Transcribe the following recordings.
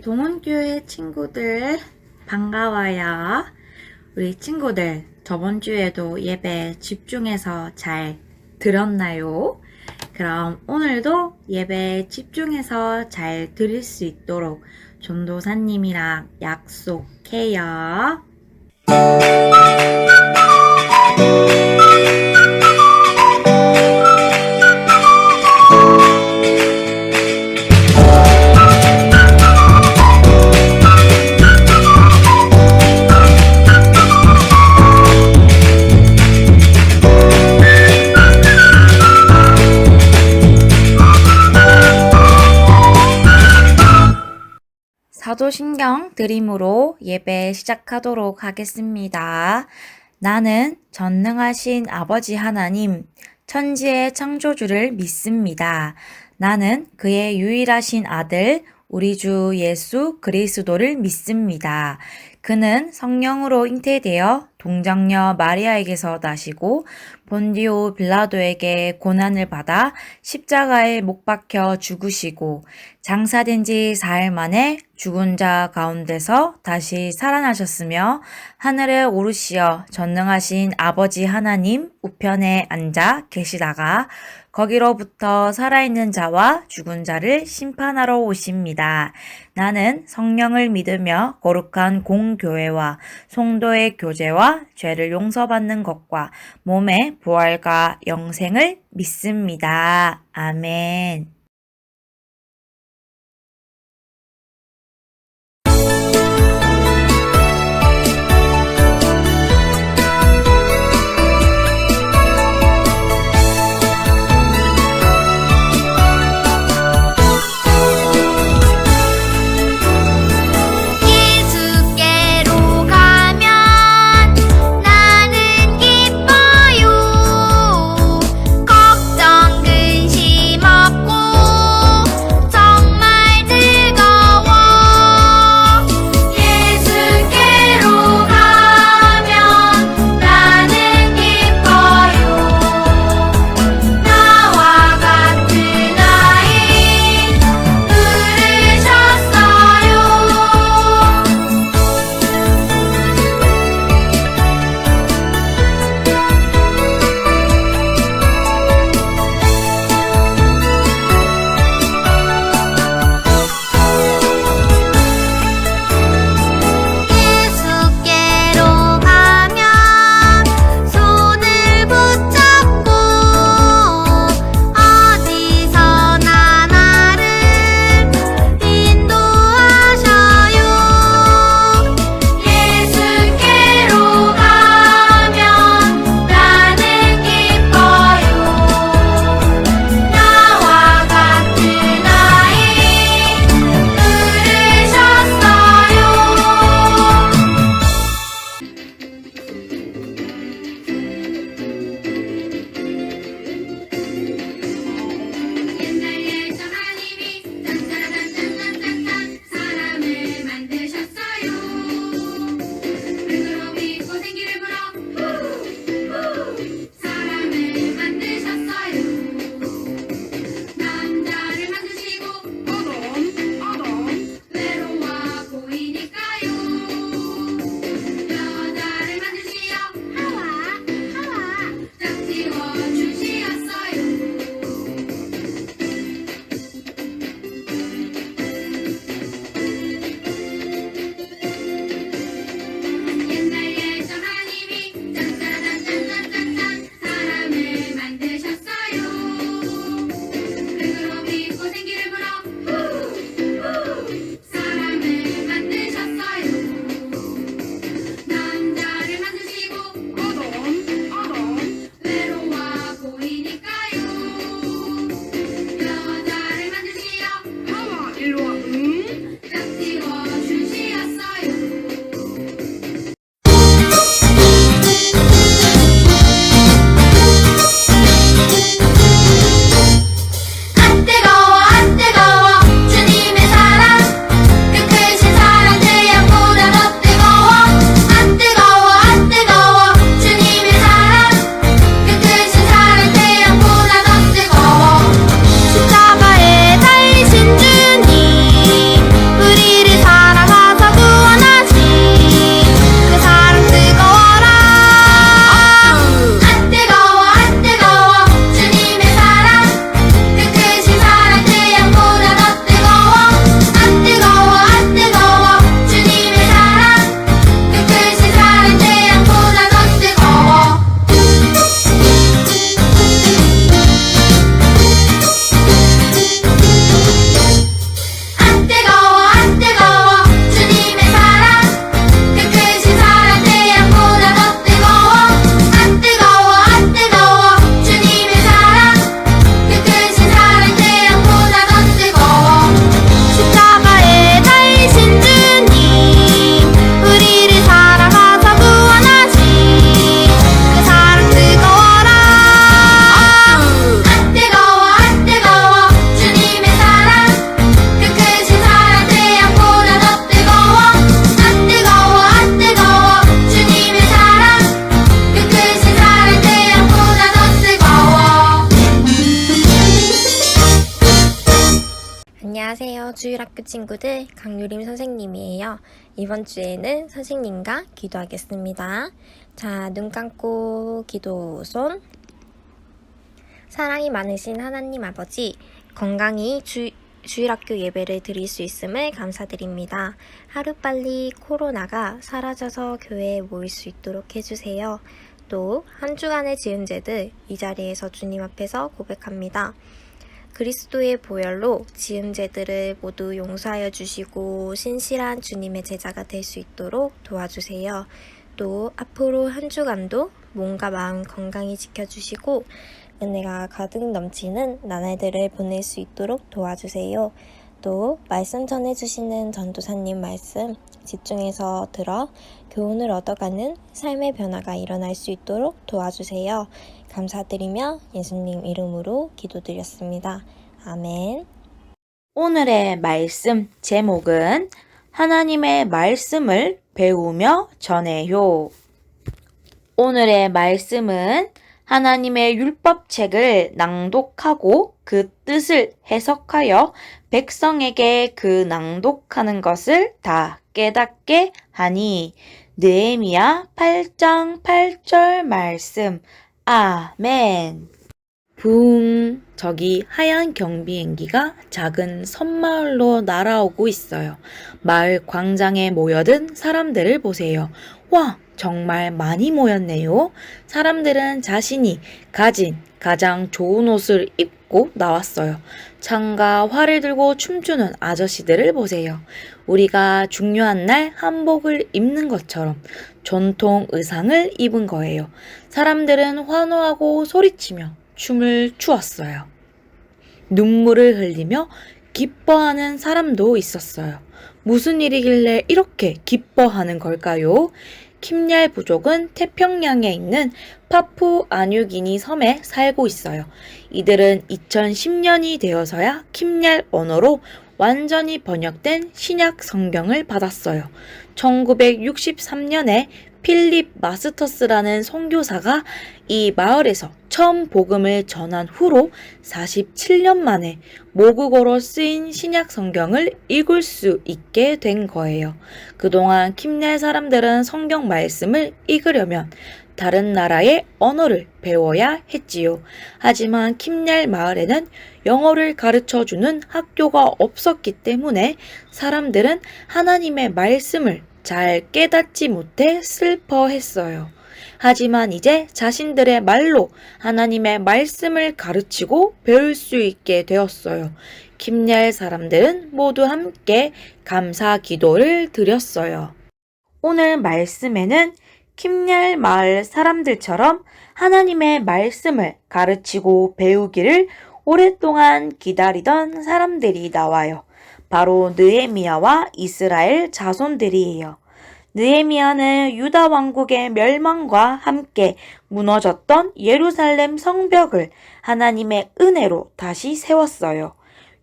우리 동원교회 친구들 반가워요. 우리 친구들 저번 주에도 예배 집중해서 잘 들었나요? 그럼 오늘도 예배 집중해서 잘 들을 수 있도록 전도사님이랑 약속해요. 사도신경 드림으로 예배 시작하도록 하겠습니다. 나는 전능하신 아버지 하나님, 천지의 창조주를 믿습니다. 나는 그의 유일하신 아들, 우리 주 예수 그리스도를 믿습니다. 그는 성령으로 잉태되어 동정녀 마리아에게서 나시고 본디오 빌라도에게 고난을 받아 십자가에 못 박혀 죽으시고 장사된 지 4일 만에 죽은 자 가운데서 다시 살아나셨으며 하늘에 오르시어 전능하신 아버지 하나님 우편에 앉아 계시다가 거기로부터 살아있는 자와 죽은 자를 심판하러 오십니다. 나는 성령을 믿으며 거룩한 공교회와 성도의 교제와 죄를 용서받는 것과 몸의 부활과 영생을 믿습니다. 아멘. 걱정 근심 없고 안녕하세요. 주일학교 친구들 강유림 선생님이에요. 이번 주에는 선생님과 기도하겠습니다. 자, 눈 감고 기도 손. 사랑이 많으신 하나님 아버지, 건강히 주일학교 예배를 드릴 수 있음을 감사드립니다. 하루빨리 코로나가 사라져서 교회에 모일 수 있도록 해주세요. 또 한 주간의 지은 죄들 이 자리에서 주님 앞에서 고백합니다. 그리스도의 보혈로 지은 죄들을 모두 용서하여 주시고 신실한 주님의 제자가 될 수 있도록 도와주세요. 또 앞으로 한 주간도 몸과 마음 건강히 지켜주시고 은혜가 가득 넘치는 나날들을 보낼 수 있도록 도와주세요. 또 말씀 전해주시는 전도사님 말씀 집중해서 들어 교훈을 얻어가는 삶의 변화가 일어날 수 있도록 도와주세요. 감사드리며 예수님 이름으로 기도드렸습니다. 아멘. 오늘의 말씀 제목은 하나님의 말씀을 배우며 전해요. 오늘의 말씀은 하나님의 율법책을 낭독하고 그 뜻을 해석하여 백성에게 그 낭독하는 것을 다 깨닫게 하니 느헤미야 8장 8절 말씀. 아멘. 붕, 저기 하얀 경비행기가 작은 섬마을로 날아오고 있어요. 마을 광장에 모여든 사람들을 보세요. 와, 정말 많이 모였네요. 사람들은 자신이 가진 가장 좋은 옷을 입고 나왔어요. 창과 활을 들고 춤추는 아저씨들을 보세요. 우리가 중요한 날 한복을 입는 것처럼 전통 의상을 입은 거예요. 사람들은 환호하고 소리치며 춤을 추었어요. 눈물을 흘리며 기뻐하는 사람도 있었어요. 무슨 일이길래 이렇게 기뻐하는 걸까요? 킴얄 부족은 태평양에 있는 파푸아뉴기니 섬에 살고 있어요. 이들은 2010년이 되어서야 킴얄 언어로 완전히 번역된 신약 성경을 받았어요. 1963년에 필립 마스터스라는 선교사가 이 마을에서 처음 복음을 전한 후로 47년 만에 모국어로 쓰인 신약 성경을 읽을 수 있게 된 거예요. 그동안 킴얄 사람들은 성경 말씀을 읽으려면 다른 나라의 언어를 배워야 했지요. 하지만 킴얄 마을에는 영어를 가르쳐주는 학교가 없었기 때문에 사람들은 하나님의 말씀을 잘 깨닫지 못해 슬퍼했어요. 하지만 이제 자신들의 말로 하나님의 말씀을 가르치고 배울 수 있게 되었어요. 킴얄 사람들은 모두 함께 감사 기도를 드렸어요. 오늘 말씀에는 킴얄 마을 사람들처럼 하나님의 말씀을 가르치고 배우기를 오랫동안 기다리던 사람들이 나와요. 바로 느헤미야와 이스라엘 자손들이에요. 느헤미야는 유다 왕국의 멸망과 함께 무너졌던 예루살렘 성벽을 하나님의 은혜로 다시 세웠어요.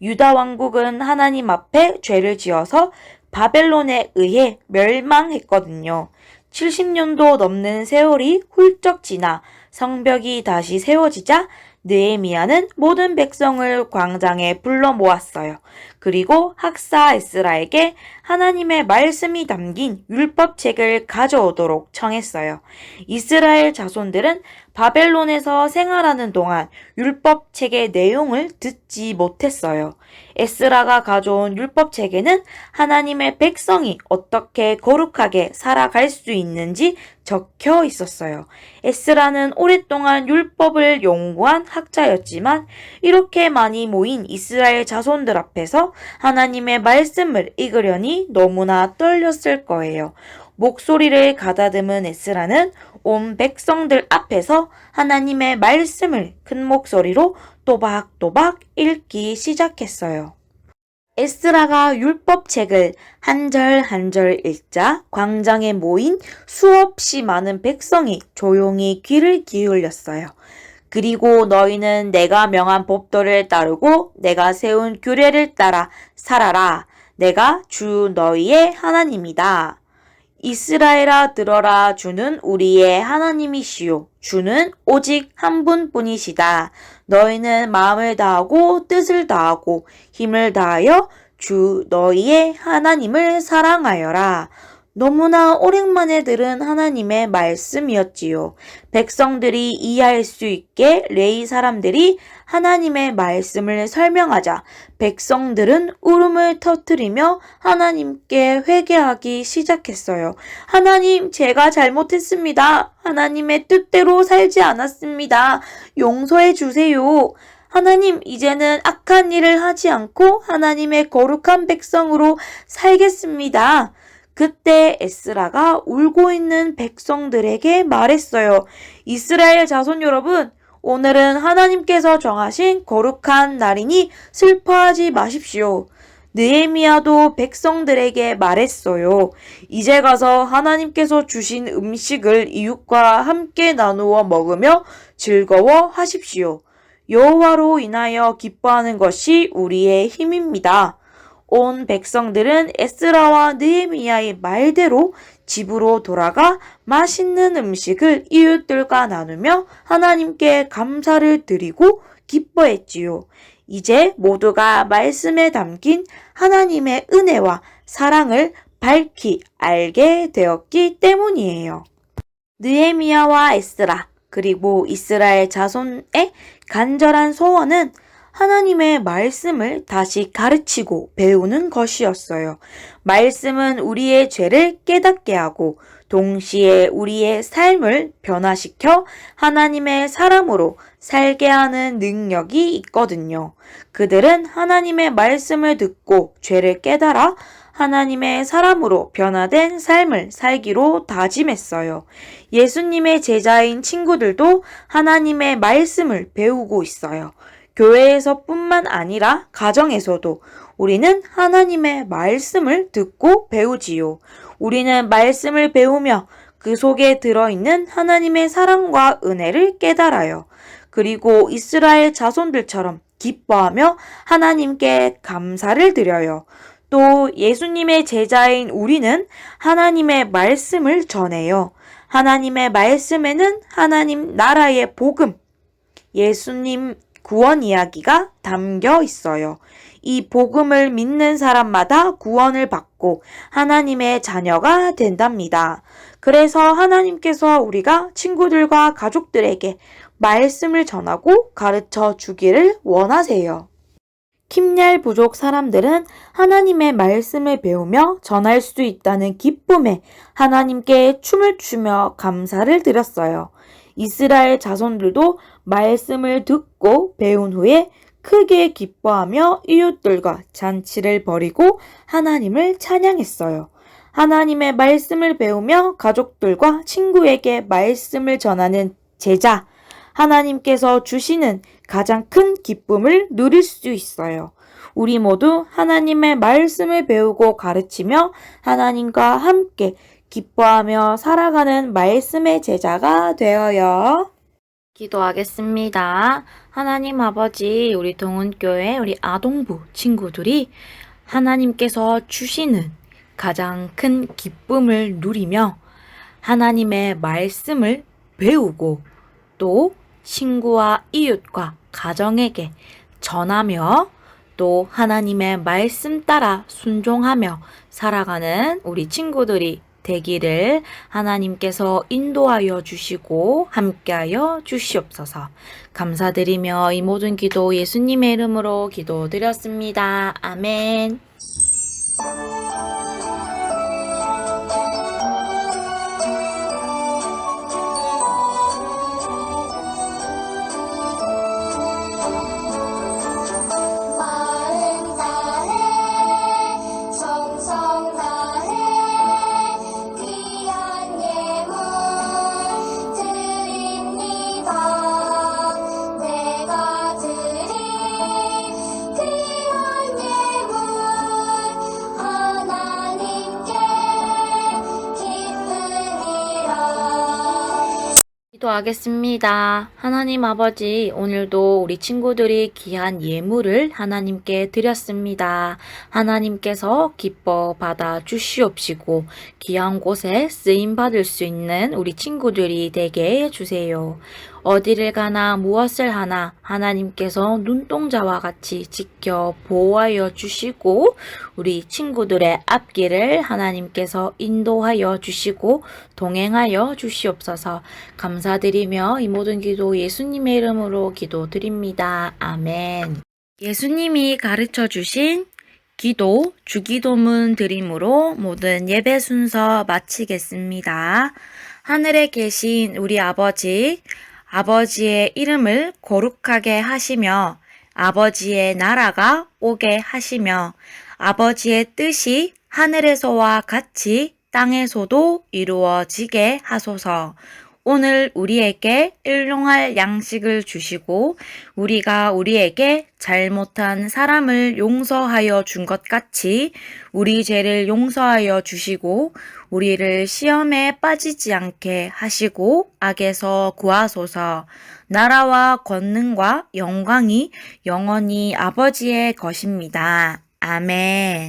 유다 왕국은 하나님 앞에 죄를 지어서 바벨론에 의해 멸망했거든요. 70년도 넘는 세월이 훌쩍 지나 성벽이 다시 세워지자 느헤미야는 모든 백성을 광장에 불러 모았어요. 그리고 학사 에스라에게 하나님의 말씀이 담긴 율법책을 가져오도록 청했어요. 이스라엘 자손들은 바벨론에서 생활하는 동안 율법책의 내용을 듣지 못했어요. 에스라가 가져온 율법책에는 하나님의 백성이 어떻게 거룩하게 살아갈 수 있는지 적혀 있었어요. 에스라는 오랫동안 율법을 연구한 학자였지만 이렇게 많이 모인 이스라엘 자손들 앞에서 하나님의 말씀을 읽으려니 너무나 떨렸을 거예요. 목소리를 가다듬은 에스라는 온 백성들 앞에서 하나님의 말씀을 큰 목소리로 또박또박 읽기 시작했어요. 에스라가 율법책을 한 절 한 절 읽자 광장에 모인 수없이 많은 백성이 조용히 귀를 기울였어요. 그리고 너희는 내가 명한 법도를 따르고 내가 세운 규례를 따라 살아라. 내가 주 너희의 하나님이다. 이스라엘아 들어라. 주는 우리의 하나님이시요. 주는 오직 한 분뿐이시다. 너희는 마음을 다하고 뜻을 다하고 힘을 다하여 주 너희의 하나님을 사랑하여라. 너무나 오랜만에 들은 하나님의 말씀이었지요. 백성들이 이해할 수 있게 레위 사람들이 하나님의 말씀을 설명하자 백성들은 울음을 터뜨리며 하나님께 회개하기 시작했어요. 하나님, 제가 잘못했습니다. 하나님의 뜻대로 살지 않았습니다. 용서해 주세요. 하나님, 이제는 악한 일을 하지 않고 하나님의 거룩한 백성으로 살겠습니다. 그때 에스라가 울고 있는 백성들에게 말했어요. 이스라엘 자손 여러분, 오늘은 하나님께서 정하신 거룩한 날이니 슬퍼하지 마십시오. 느헤미야도 백성들에게 말했어요. 이제 가서 하나님께서 주신 음식을 이웃과 함께 나누어 먹으며 즐거워하십시오. 여호와로 인하여 기뻐하는 것이 우리의 힘입니다. 온 백성들은 에스라와 느헤미야의 말대로 집으로 돌아가 맛있는 음식을 이웃들과 나누며 하나님께 감사를 드리고 기뻐했지요. 이제 모두가 말씀에 담긴 하나님의 은혜와 사랑을 밝히 알게 되었기 때문이에요. 느헤미야와 에스라 그리고 이스라엘 자손의 간절한 소원은 하나님의 말씀을 다시 가르치고 배우는 것이었어요. 말씀은 우리의 죄를 깨닫게 하고 동시에 우리의 삶을 변화시켜 하나님의 사람으로 살게 하는 능력이 있거든요. 그들은 하나님의 말씀을 듣고 죄를 깨달아 하나님의 사람으로 변화된 삶을 살기로 다짐했어요. 예수님의 제자인 친구들도 하나님의 말씀을 배우고 있어요. 교회에서뿐만 아니라 가정에서도 우리는 하나님의 말씀을 듣고 배우지요. 우리는 말씀을 배우며 그 속에 들어있는 하나님의 사랑과 은혜를 깨달아요. 그리고 이스라엘 자손들처럼 기뻐하며 하나님께 감사를 드려요. 또 예수님의 제자인 우리는 하나님의 말씀을 전해요. 하나님의 말씀에는 하나님 나라의 복음, 예수님 구원 이야기가 담겨 있어요. 이 복음을 믿는 사람마다 구원을 받고 하나님의 자녀가 된답니다. 그래서 하나님께서 우리가 친구들과 가족들에게 말씀을 전하고 가르쳐 주기를 원하세요. 킴랴 부족 사람들은 하나님의 말씀을 배우며 전할 수 있다는 기쁨에 하나님께 춤을 추며 감사를 드렸어요. 이스라엘 자손들도 말씀을 듣고 배운 후에 크게 기뻐하며 이웃들과 잔치를 벌이고 하나님을 찬양했어요. 하나님의 말씀을 배우며 가족들과 친구에게 말씀을 전하는 제자, 하나님께서 주시는 가장 큰 기쁨을 누릴 수 있어요. 우리 모두 하나님의 말씀을 배우고 가르치며 하나님과 함께 기뻐하며 살아가는 말씀의 제자가 되어요. 기도하겠습니다. 하나님 아버지, 우리 동은교회 우리 아동부 친구들이 하나님께서 주시는 가장 큰 기쁨을 누리며 하나님의 말씀을 배우고 또 친구와 이웃과 가정에게 전하며 또 하나님의 말씀 따라 순종하며 살아가는 우리 친구들이 되기를 하나님께서 인도하여 주시고 함께하여 주시옵소서. 감사드리며 이 모든 기도 예수님의 이름으로 기도드렸습니다. 아멘. 기도하겠습니다. 하나님 아버지, 오늘도 우리 친구들이 귀한 예물을 하나님께 드렸습니다. 하나님께서 기뻐 받아 주시옵시고 귀한 곳에 쓰임 받을 수 있는 우리 친구들이 되게 해주세요. 어디를 가나 무엇을 하나 하나님께서 눈동자와 같이 지켜 보호하여 주시고 우리 친구들의 앞길을 하나님께서 인도하여 주시고 동행하여 주시옵소서. 감사드리며 이 모든 기도 예수님의 이름으로 기도드립니다. 아멘. 예수님이 가르쳐 주신 기도, 주기도문 드림으로 모든 예배 순서 마치겠습니다. 하늘에 계신 우리 아버지, 아버지의 이름을 거룩하게 하시며 아버지의 나라가 오게 하시며 아버지의 뜻이 하늘에서와 같이 땅에서도 이루어지게 하소서. 오늘 우리에게 일용할 양식을 주시고 우리가 우리에게 잘못한 사람을 용서하여 준 것 같이 우리 죄를 용서하여 주시고 우리를 시험에 빠지지 않게 하시고 악에서 구하소서. 나라와 권능과 영광이 영원히 아버지의 것입니다. 아멘.